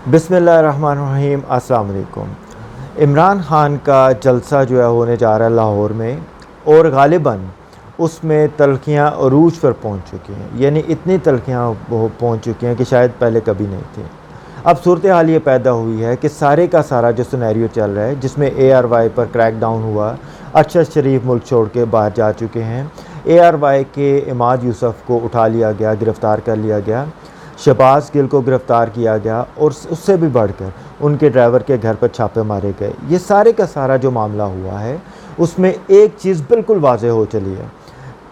बिस्मिल्लाहिर्रहमानिर्रहीम, अस्सलाम वालेकुम। इमरान ख़ान का जलसा जो है होने जा रहा है लाहौर में, और ग़ालिबन उसमें तल्ख़ियाँ अरूज पर पहुँच चुकी हैं। यानी इतनी तल्ख़ियाँ वो पहुँच चुकी हैं कि शायद पहले कभी नहीं थी। अब सूरत हाल ये पैदा हुई है कि सारे का सारा जो सिनेरियो चल रहा है, जिसमें ARY पर क्रैकडाउन हुआ, अरशद शरीफ मुल्क छोड़ के बाहर जा चुके हैं, ARY के इमाद यूसुफ को उठा लिया गया, गिरफ़्तार कर लिया गया, शहबाज गिल को गिरफ़्तार किया गया, और उससे भी बढ़कर उनके ड्राइवर के घर पर छापे मारे गए। ये सारे का सारा जो मामला हुआ है, उसमें एक चीज़ बिल्कुल वाज़ेह हो चली है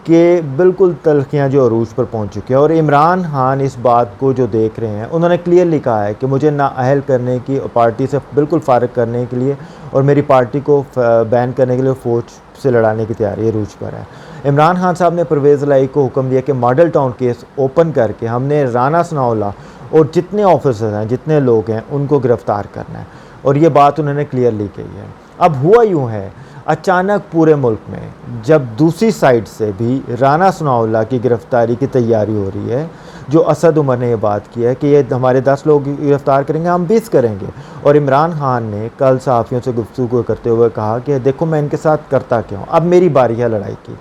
कि बिल्कुल तल्ख़ियाँ जो अरूज पर पहुंच चुकी हैं। और इमरान खान इस बात को जो देख रहे हैं, उन्होंने क्लियरली कहा है कि मुझे नाअहल करने की, पार्टी से बिल्कुल फ़ारिग करने के लिए और मेरी पार्टी को बैन करने के लिए फ़ौज से लड़ाने की तैयारी अरूज पर है। इमरान खान साहब ने परवेज़ इलाही को हुक्म दिया कि मॉडल टाउन केस ओपन करके हमने राना सनाउल्लाह और जितने ऑफिसर्स हैं, जितने लोग हैं, उनको गिरफ़्तार करना है। और ये बात उन्होंने क्लियरली कही है। अब हुआ यूँ है, अचानक पूरे मुल्क में जब दूसरी साइड से भी राना सनाउल्लाह की गिरफ़्तारी की तैयारी हो रही है, जो असद उमर ने ये बात की है कि ये हमारे 10 लोग गिरफ़्तार करेंगे, हम 20 करेंगे। और इमरान खान ने कल सहाफ़ियों से गुफ्तगू करते हुए कहा कि देखो मैं इनके साथ करता क्या हूँ, अब मेरी बारी है लड़ाई की,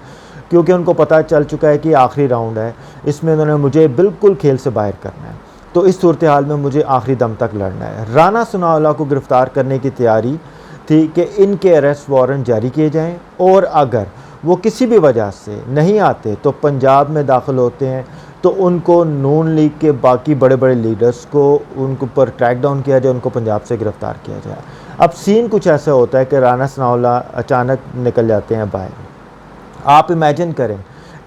क्योंकि उनको पता चल चुका है कि आखिरी राउंड है, इसमें उन्होंने मुझे बिल्कुल खेल से बाहर करना है। तो इस सूरत हाल में मुझे आखिरी दम तक लड़ना है। राना सनाउल्लाह को गिरफ़्तार करने की तैयारी थी कि इनके अरेस्ट वारंट जारी किए जाएं, और अगर वो किसी भी वजह से नहीं आते तो पंजाब में दाखिल होते हैं तो उनको नून लीग के बाकी बड़े बड़े लीडर्स को उनके ऊपर क्रैकडाउन किया जाए, उनको पंजाब से गिरफ़्तार किया जाए। अब सीन कुछ ऐसा होता है कि राना सनाउल्लाह अचानक निकल जाते हैं बाहर। आप इमेजिन करें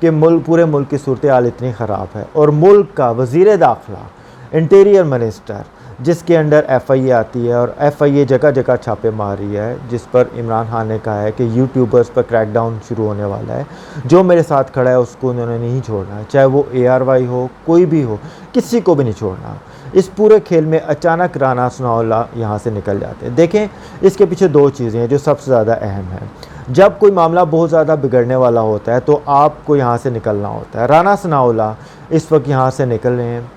कि पूरे मुल्क की सूरत हाल इतनी ख़राब है, और मुल्क का वज़ीर दाखिला, इंटीरियर मिनिस्टर, जिसके अंडर FIA आती है, और FIA जगह जगह छापे मार रही है, जिस पर इमरान खान ने कहा है कि यूट्यूबर्स पर क्रैकडाउन शुरू होने वाला है। जो मेरे साथ खड़ा है उसको उन्होंने नहीं छोड़ना है, चाहे वो ARY हो, कोई भी हो, किसी को भी नहीं छोड़ना। इस पूरे खेल में अचानक राना सनाउल्लाह यहाँ से निकल जाते हैं। देखें, इसके पीछे दो चीज़ें हैं जो सबसे ज़्यादा अहम है। जब कोई मामला बहुत ज़्यादा बिगड़ने वाला होता है तो आपको यहाँ से निकलना होता है। राना सनाउल्लाह इस वक्त यहाँ से निकल रहे हैं।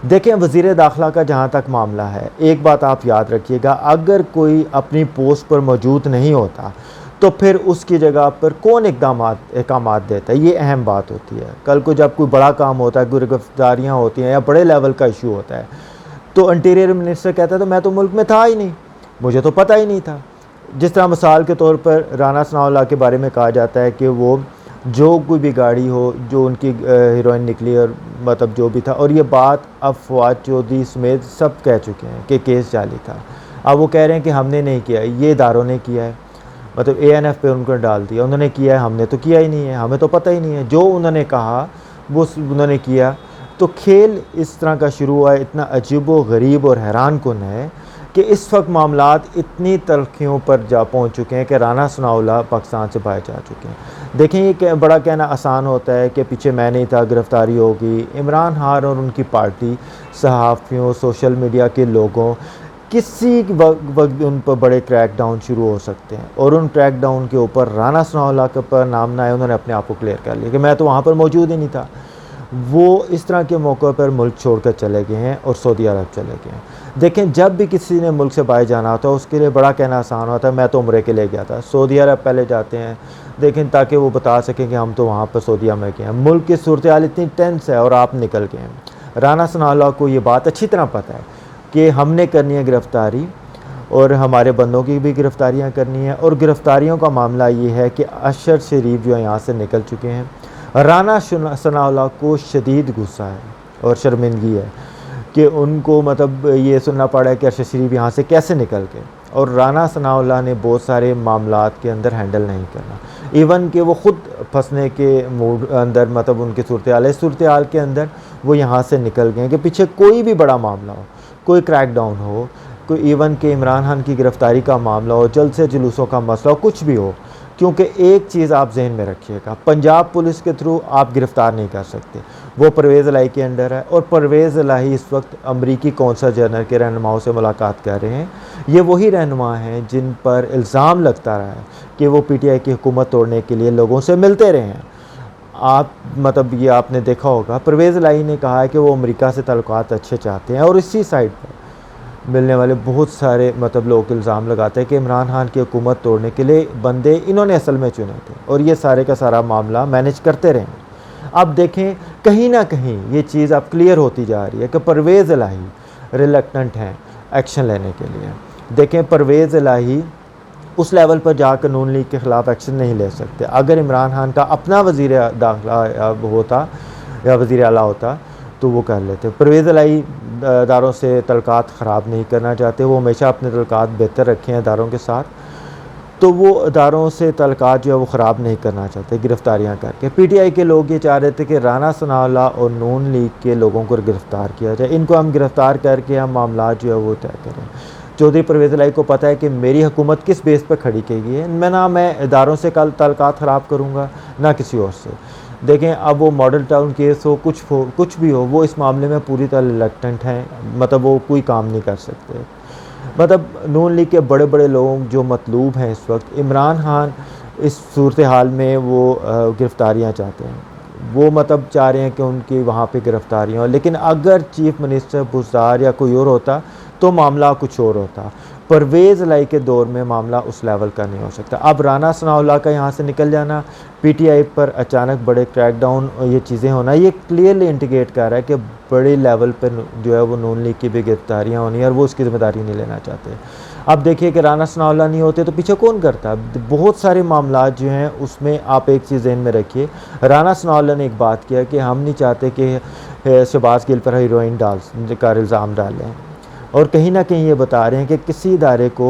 देखें, वज़ीर दाखिला का जहाँ तक मामला है, एक बात आप याद रखिएगा, अगर कोई अपनी पोस्ट पर मौजूद नहीं होता तो फिर उसकी जगह पर कौन इक़दामात देता है, ये अहम बात होती है। कल को जब कोई बड़ा काम होता है, कोई गिरफ़्तारियाँ होती हैं या बड़े लेवल का इशू होता है, तो इंटीरियर मिनिस्टर कहता है तो मैं तो मुल्क में था ही नहीं, मुझे तो पता ही नहीं था। जिस तरह मिसाल के तौर पर राना सनाउल्लाह के बारे में कहा जाता है कि वो जो कोई भी गाड़ी हो, जो उनकी हीरोइन निकली, और मतलब जो भी था, और ये बात अब फवाद चौधरी समेत सब कह चुके हैं कि केस जाली था। अब वो कह रहे हैं कि हमने नहीं किया, ये इदारों ने किया है, मतलब ANF पे उनको डाल दिया, उन्होंने किया है, हमने तो किया ही नहीं है, हमें तो पता ही नहीं है। जो उन्होंने कहा वो उन्होंने किया। तो खेल इस तरह का शुरू हुआ है। इतना अजीब व गरीब और हैरान कुन है कि इस वक्त मामलात इतनी तलखियों पर जा पहुंच चुके हैं कि राना सनाउल्लाह पाकिस्तान से बाहर जा चुके हैं। देखें, ये बड़ा कहना आसान होता है कि पीछे मैं नहीं था, गिरफ़्तारी होगी। इमरान खान और उनकी पार्टी, सहाफ़ियों, सोशल मीडिया के लोगों, किसी वक्त उन पर बड़े क्रैकडाउन शुरू हो सकते हैं, और उन क्रैकडाउन के ऊपर राना सनाउल्लाह के पर नाम ना आए, उन्होंने अपने आप को क्लियर कर लिया कि मैं तो वहाँ पर मौजूद ही नहीं था। वो इस तरह के मौक़ों पर मुल्क छोड़कर चले गए हैं और सऊदी अरब चले गए हैं। देखें, जब भी किसी ने मुल्क से बाहर जाना होता है, उसके लिए बड़ा कहना आसान होता है, मैं तो उम्रे के लिए गया था। सऊदी अरब पहले जाते हैं, देखें, ताकि वो बता सकें कि हम तो वहाँ पर सऊदीया में गए हैं। मुल्क की सूरत हाल इतनी टेंस है और आप निकल गए हैं। राना सनाउल्लाह को ये बात अच्छी तरह पता है कि हमने करनी है गिरफ़्तारी, और हमारे बंदों की भी गिरफ़्तारियाँ करनी है। और गिरफ़्तारियों का मामला ये है कि अरशद शरीफ जो है यहाँ से निकल चुके हैं। राना सनाउल्लाह को शदीद गुस्सा है और शर्मिंदगी है कि उनको मतलब ये सुनना पड़ा है कि अरशद शरीफ यहाँ से कैसे निकल गए, और राना सनाउल्लाह ने बहुत सारे मामलात के अंदर हैंडल नहीं करना, इवन कि वो ख़ुद फंसने के मूड अंदर, मतलब उनकी सूरत हाल है, इस सूरत हाल के अंदर वो यहाँ से निकल गए कि पीछे कोई भी बड़ा मामला हो, कोई क्रैकडाउन हो, कोई इवन के इमरान खान की गिरफ़्तारी का मामला हो, जल्द से जुलूसों का मसला हो, कुछ भी हो। क्योंकि एक चीज़ आप जहन में रखिएगा, पंजाब पुलिस के थ्रू आप गिरफ़्तार नहीं कर सकते, वो परवेज़ इलाही के अंडर है। और परवेज़ इलाही इस वक्त अमरीकी कौंसल जनरल के रहनुमाओं से मुलाकात कर रहे हैं। ये वही रहनुमा हैं जिन पर इल्ज़ाम लगता रहा है कि वो PTI की हुकूमत तोड़ने के लिए लोगों से मिलते रहे हैं। आप मतलब ये आपने देखा होगा, परवेज़ इलाही ने कहा है कि वो अमेरिका से ताल्लुकात अच्छे चाहते हैं, और इसी साइड पर मिलने वाले बहुत सारे मतलब लोग इल्ज़ाम लगाते हैं कि इमरान खान की हुकूमत तोड़ने के लिए बंदे इन्होंने असल में चुने थे और ये सारे का सारा मामला मैनेज करते रहे। अब देखें कहीं ना कहीं ये चीज़ अब क्लियर होती जा रही है कि परवेज़ इलाही रिलक्टेंट हैं एक्शन लेने के लिए। देखें परवेज़ इलाही उस लेवल पर जाकर नून लीग के ख़िलाफ़ एक्शन नहीं ले सकते। अगर इमरान खान का अपना वज़ीर दाखिला होता या वज़ीर आला होता तो वो कर लेते। परवेज़ इलाही इदारों से तल्क़ात ख़राब नहीं करना चाहते, वो हमेशा अपने तल्क़ात बेहतर रखे हैं इदारों के साथ, तो वो इदारों से तल्क़ात जो है वो ख़राब नहीं करना चाहते गिरफ़्तारियाँ करके। पीटीआई के लोग ये चाह रहे थे कि राना सनाउल्लाह और नून लीग के लोगों को गिरफ़्तार किया जाए, इनको हम गिरफ़्तार करके हम मामला जो है वो तय करें। चौधरी परवेज़ इलाही को पता है कि मेरी हुकूमत किस बेस पर खड़ी की गई है, मैं इदारों से कल तल्क़ात ख़राब करूँगा ना किसी और से। देखें अब वो मॉडल टाउन केस हो कुछ भी हो, वो इस मामले में पूरी तरह रिलक्टेंट हैं, मतलब वो कोई काम नहीं कर सकते। मतलब नून लीग के बड़े बड़े लोग जो मतलूब हैं इस वक्त, इमरान खान इस सूरत हाल में वो गिरफ़्तारियाँ चाहते हैं, वो मतलब चाह रहे हैं कि उनकी वहाँ पे गिरफ़्तारियाँ हो, लेकिन अगर चीफ़ मिनिस्टर बुज़दार या कोई और होता तो मामला कुछ और होता। परवेज़ इलाही के दौर में मामला उस लेवल का नहीं हो सकता। अब राना सनाउल्लाह का यहाँ से निकल जाना, पीटीआई पर अचानक बड़े क्रैकडाउन और ये चीज़ें होना, ये क्लियरली इंडिकेट कर रहा है कि बड़े लेवल पर जो है वो नून लीग की भी गिरफ्तारियाँ होनी है और वो उसकी ज़िम्मेदारी नहीं लेना चाहते। अब देखिए कि राना सनाउल्लाह नहीं होते तो पीछे कौन करता? बहुत सारे मामला जो हैं उसमें आप एक चीज़ ज़हन में रखिए, राना सनाउल्लाह ने एक बात किया कि हम नहीं चाहते कि शहबाज गिल पर हीरोइन का इल्ज़ाम डालें, और कहीं ना कहीं ये बता रहे हैं कि किसी इदारे को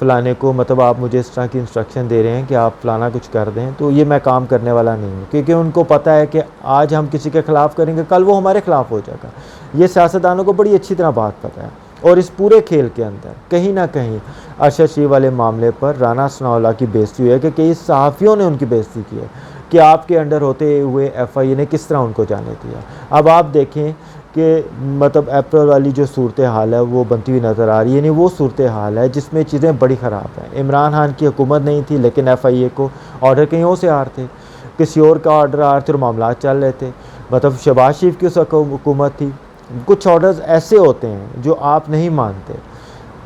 फ़लाने को, मतलब आप मुझे इस तरह की इंस्ट्रक्शन दे रहे हैं कि आप फ़लाना कुछ कर दें, तो ये मैं काम करने वाला नहीं हूँ, क्योंकि उनको पता है कि आज हम किसी के ख़िलाफ़ करेंगे कल वो हमारे ख़िलाफ़ हो जाएगा। ये सियासतदानों को बड़ी अच्छी तरह बात पता है। और इस पूरे खेल के अंदर कहीं ना कहीं अरशद शीख वाले मामले पर राना सनाउल्लाह की बेइज्जती हुई है कि कई सहाफ़ियों ने उनकी बेइज्जती की है कि आपके अंडर होते हुए एफआईए ने किस तरह उनको जाने दिया। अब आप देखें कि मतलब अप्रैल वाली जो सूरत हाल है वो बनती हुई नज़र आ रही है, यानी वो सूरत हाल है जिसमें चीज़ें बड़ी ख़राब हैं। इमरान खान की हुकूमत नहीं थी, लेकिन एफआईए को ऑर्डर कहीं और से आ रहे थे, किसी और का ऑर्डर आ रहे थे और मामला चल रहे थे। मतलब शहबाज शरीफ की उस हुकूमत थी। कुछ ऑर्डर्स ऐसे होते हैं जो आप नहीं मानते।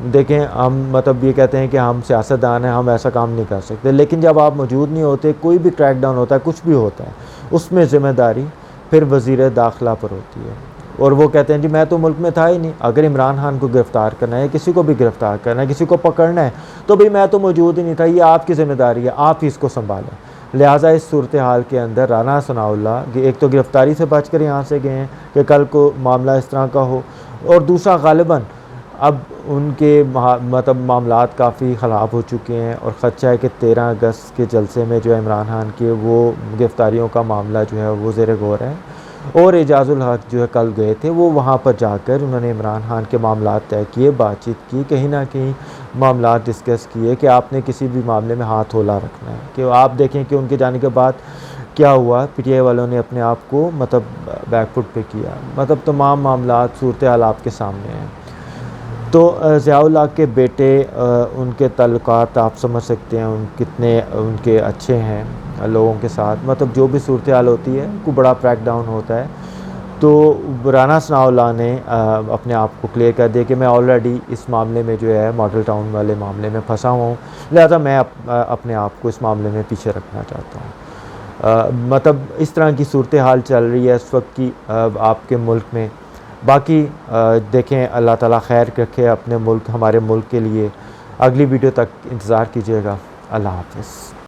देखें हम मतलब ये कहते हैं कि हम सियासतदान हैं, हम ऐसा काम नहीं कर सकते, लेकिन जब आप मौजूद नहीं होते, कोई भी क्रैकडाउन होता है, कुछ भी होता है, उसमें ज़िम्मेदारी फिर वज़ीर दाखिला पर होती है। और वो कहते हैं जी मैं तो मुल्क में था ही नहीं, अगर इमरान खान को गिरफ़्तार करना है, किसी को भी गिरफ़्तार करना है, किसी को पकड़ना है, तो भाई मैं तो मौजूद ही नहीं था, ये आपकी ज़िम्मेदारी है, आप ही इसको संभालें। लिहाजा इस सूरत हाल के अंदर राना सनाउल्लाह एक तो गिरफ़्तारी से बच कर यहाँ से गए हैं कि कल को मामला इस तरह का हो, और दूसरा ग़ालिबन अब उनके मतलब मामलात काफ़ी ख़राब हो चुके हैं और ख़दशा है कि 13 अगस्त के जलसे में जो है इमरान खान के वो गिरफ़्तारियों का मामला जो है वो ज़ेर गौर है। और एजाज़ुल हक जो है कल गए थे, वो वहाँ पर जाकर उन्होंने इमरान खान के मामलात तय किए, बातचीत की, कहीं ना कहीं मामलात डिस्कस किए कि आपने किसी भी मामले में हाथ होला रखना है। कि आप देखें कि उनके जाने के बाद क्या हुआ, पीटीआई वालों ने अपने आप को मतलब बैकफुट पे किया। मतलब तमाम मामलात सूरत हाल आपके सामने हैं। तो ज़ियाउल हक के बेटे उनके ताल्लुकात आप समझ सकते हैं कितने उनके अच्छे हैं लोगों के साथ। मतलब जो भी सूरत हाल होती है को बड़ा क्रैकडाउन होता है। तो राना सनाउल्लाह ने अपने आप को क्लियर कर दिया कि मैं ऑलरेडी इस मामले में जो है मॉडल टाउन वाले मामले में फंसा हुआ हूँ, लिहाजा मैं अपने आप को इस मामले में पीछे रखना चाहता हूँ। मतलब इस तरह की सूरत हाल चल रही है इस वक्त की आपके मुल्क में। बाकी देखें अल्लाह ताला खैर रखे अपने मुल्क, हमारे मुल्क के लिए। अगली वीडियो तक इंतज़ार कीजिएगा। अल्लाह हाफ़िज़।